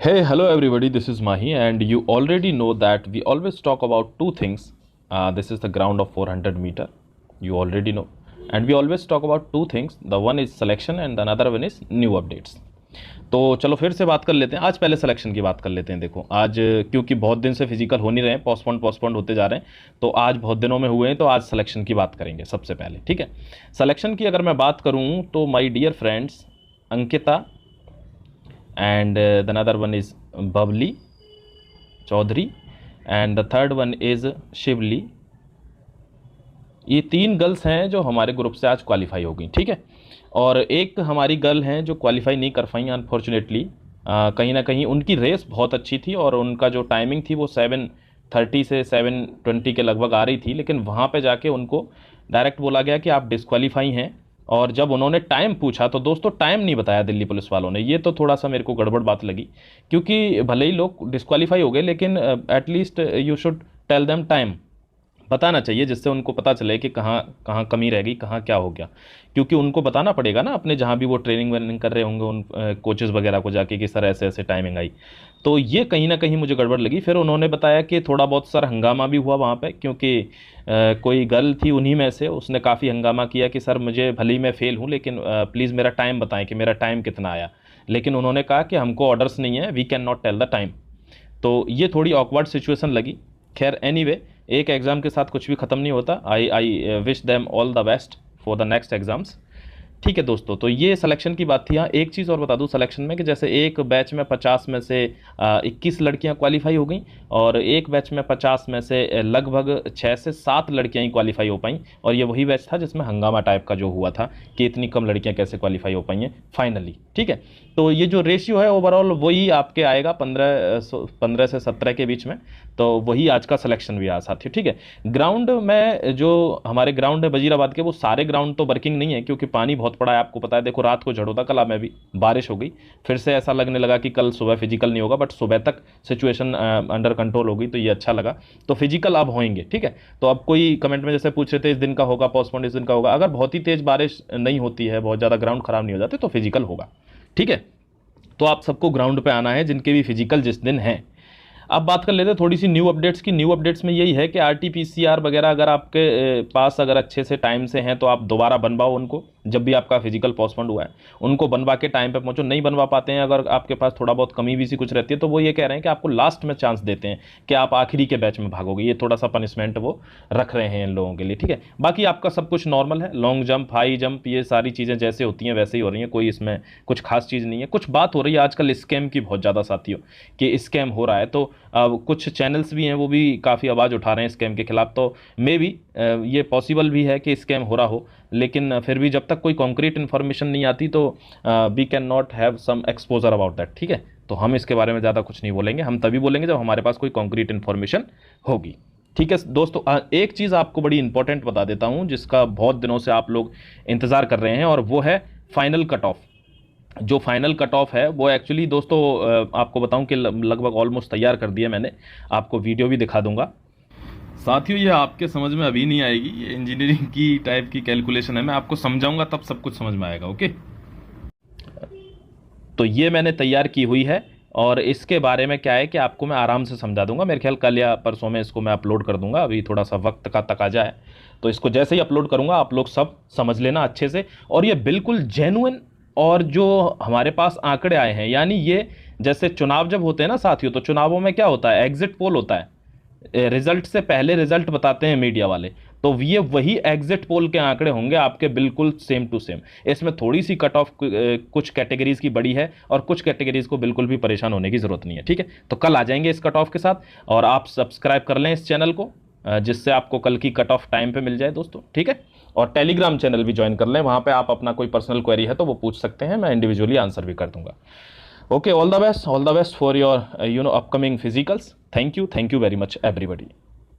Hey, hello everybody, this is Mahi, and you already know that we always talk about two things. This is the ground of 400 meter, you already know. And we always talk about two things. The one is selection and the another one is new updates. तो चलो फिर से बात कर लेते हैं। आज पहले सिलेक्शन की बात कर लेते हैं। देखो आज क्योंकि बहुत दिन से फिजिकल हो नहीं रहे हैं, पोस्टपोन्ड होते जा रहे हैं, तो आज बहुत दिनों में हुए हैं, तो आज सिलेक्शन की बात करेंगे सबसे पहले। ठीक है, सिलेक्शन की अगर मैं बात करूं तो my dear friends, Ankita and the another one is Babli Chaudhary and the third one is Shivli। ये तीन गर्ल्स हैं जो हमारे ग्रुप से आज क्वालिफाई हो गई। ठीक है, और एक हमारी गर्ल हैं जो क्वालिफाई नहीं कर पाई अनफॉर्चुनेटली। कहीं ना कहीं उनकी रेस बहुत अच्छी थी और उनका जो टाइमिंग थी वो 7:30 से 7:20 के लगभग आ रही थी, लेकिन वहाँ पे जाके उनको डायरेक्ट बोला गया कि आप डिस्क्वालीफाई हैं। और जब उन्होंने टाइम पूछा तो दोस्तों टाइम नहीं बताया दिल्ली पुलिस वालों ने। ये तो थोड़ा सा मेरे को गड़बड़ बात लगी, क्योंकि भले ही लोग डिस्क्वालीफाई हो गए लेकिन at least you should tell them time, बताना चाहिए, जिससे उनको पता चले कि कहाँ कहाँ कमी रह गई, कहाँ क्या हो गया। क्योंकि उनको बताना पड़ेगा ना अपने जहाँ भी वो ट्रेनिंग वेनिंग कर रहे होंगे उन कोचेज़ वगैरह को जाके कि सर ऐसे ऐसे टाइमिंग आई। तो ये कहीं ना कहीं मुझे गड़बड़ लगी। फिर उन्होंने बताया कि थोड़ा बहुत सर हंगामा भी हुआ वहाँ पे, क्योंकि कोई गर्ल थी उन्हीं में से, उसने काफ़ी हंगामा किया कि सर मुझे भले ही मैं फ़ेल हूँ लेकिन प्लीज़ मेरा टाइम बताएं कि मेरा टाइम कितना आया। लेकिन उन्होंने कहा कि हमको ऑर्डर्स नहीं है, we can not tell the time. तो ये थोड़ी ऑकवर्ड सिचुएशन लगी। खैर एनीवे, एक एग्ज़ाम के साथ कुछ भी ख़त्म नहीं होता। I wish them all the best for the next exams. ठीक है दोस्तों, तो ये सिलेक्शन की बात थी। हाँ, एक चीज़ और बता दूं सिलेक्शन में कि जैसे एक बैच में 50 में से 21 लड़कियां क्वालिफाई हो गई और एक बैच में 50 में से लगभग 6 से 7 लड़कियां ही क्वालिफाई हो पाई। और ये वही बैच था जिसमें हंगामा टाइप का जो हुआ था कि इतनी कम लड़कियां कैसे क्वालिफाई हो पाई हैं फाइनली। ठीक है, तो ये जो रेशियो है ओवरऑल वही आपके आएगा 15 से 17 के बीच में। तो वही आज का सिलेक्शन भी आ साथियों। ठीक है, ग्राउंड में जो हमारे ग्राउंड है वजीराबाद के, वो सारे ग्राउंड तो वर्किंग नहीं है क्योंकि पानी बहुत पड़ा है। आपको पता है, देखो रात को झड़ होता, कल में भी बारिश हो गई, फिर से ऐसा लगने लगा कि कल सुबह फिजिकल नहीं होगा, बट सुबह तक सिचुएशन अंडर कंट्रोल हो गई, तो ये अच्छा लगा। तो फिजिकल अब होंगे। ठीक है, तो अब कोई कमेंट में जैसे पूछ रहे थे इस दिन का होगा पोस्टपोन, इस दिन का होगा, अगर बहुत ही तेज बारिश नहीं होती है, बहुत ज़्यादा ग्राउंड खराब नहीं हो जाते, तो फिजिकल होगा। ठीक है, तो आप सबको ग्राउंड पे आना है जिनके भी फिजिकल जिस दिन हैं। अब बात कर लेते हैं थोड़ी सी न्यू अपडेट्स की। न्यू अपडेट्स में यही है कि RT-PCR वगैरह अगर आपके पास अगर अच्छे से टाइम से हैं तो आप दोबारा बनवाओ उनको। जब भी आपका फिजिकल पोस्टपोन्ड हुआ है उनको बनवा के टाइम पे पहुंचो। नहीं बनवा पाते हैं, अगर आपके पास थोड़ा बहुत कमी भी सी कुछ रहती है, तो वो ये कह रहे हैं कि आपको लास्ट में चांस देते हैं कि आप आखिरी के बैच में भागोगे। ये थोड़ा सा पनिशमेंट वो रख रहे हैं इन लोगों के लिए। ठीक है, बाकी आपका सब कुछ नॉर्मल है। लॉन्ग जंप, हाई जंप, ये सारी चीज़ें जैसे होती हैं वैसे ही हो रही हैं, कोई इसमें कुछ खास चीज़ नहीं है। कुछ बात हो रही है आजकल स्कैम की बहुत ज़्यादा साथियों, कि स्कैम हो रहा है, तो कुछ चैनल्स भी हैं वो भी काफ़ी आवाज़ उठा रहे हैं स्कैम के खिलाफ। तो मे बी ये पॉसिबल भी है कि स्कैम हो रहा हो, लेकिन फिर भी जब तक कोई कॉन्क्रीट इन्फॉर्मेशन नहीं आती तो we can not have some exposure about that. ठीक है, तो हम इसके बारे में ज़्यादा कुछ नहीं बोलेंगे, हम तभी बोलेंगे जब हमारे पास कोई कॉन्क्रीट इन्फॉर्मेशन होगी। ठीक है दोस्तों, एक चीज़ आपको बड़ी इंपॉर्टेंट बता देता हूँ जिसका बहुत दिनों से आप लोग इंतज़ार कर रहे हैं, और वो है फाइनल कट ऑफ। जो फाइनल कट ऑफ है वो एक्चुअली दोस्तों आपको बताऊं कि लगभग ऑलमोस्ट तैयार कर दिया मैंने, आपको वीडियो भी दिखा दूंगा। साथियों ये आपके समझ में अभी नहीं आएगी, ये इंजीनियरिंग की टाइप की कैलकुलेशन है, मैं आपको समझाऊंगा तब सब कुछ समझ में आएगा। ओके, तो ये मैंने तैयार की हुई है और इसके बारे में क्या है कि आपको मैं आराम से समझा दूंगा। मेरे ख्याल कल या परसों में इसको मैं अपलोड कर दूंगा, अभी थोड़ा सा वक्त का तकाजा है, तो इसको जैसे ही अपलोड करूंगा आप लोग सब समझ लेना अच्छे से। और ये बिल्कुल जेन्युइन, और जो हमारे पास आंकड़े आए हैं, यानी ये जैसे चुनाव जब होते हैं ना साथियों, तो चुनावों में क्या होता है, एग्जिट पोल होता है, रिजल्ट से पहले रिजल्ट बताते हैं मीडिया वाले, तो ये वही एग्जिट पोल के आंकड़े होंगे आपके, बिल्कुल सेम टू सेम। इसमें थोड़ी सी कट ऑफ कुछ कैटेगरीज की बड़ी है और कुछ कैटेगरीज को बिल्कुल भी परेशान होने की जरूरत नहीं है। ठीक है, तो कल आ जाएंगे इस कट ऑफ के साथ, और आप सब्सक्राइब कर लें इस चैनल को जिससे आपको कल की कट ऑफ टाइम पे मिल जाए दोस्तों। ठीक है, और टेलीग्राम चैनल भी ज्वाइन कर लें, वहाँ पे आप अपना कोई पर्सनल क्वेरी है तो वो पूछ सकते हैं, मैं इंडिविजुअली आंसर भी कर दूंगा। Okay, all the best for your upcoming physicals. Thank you very much everybody.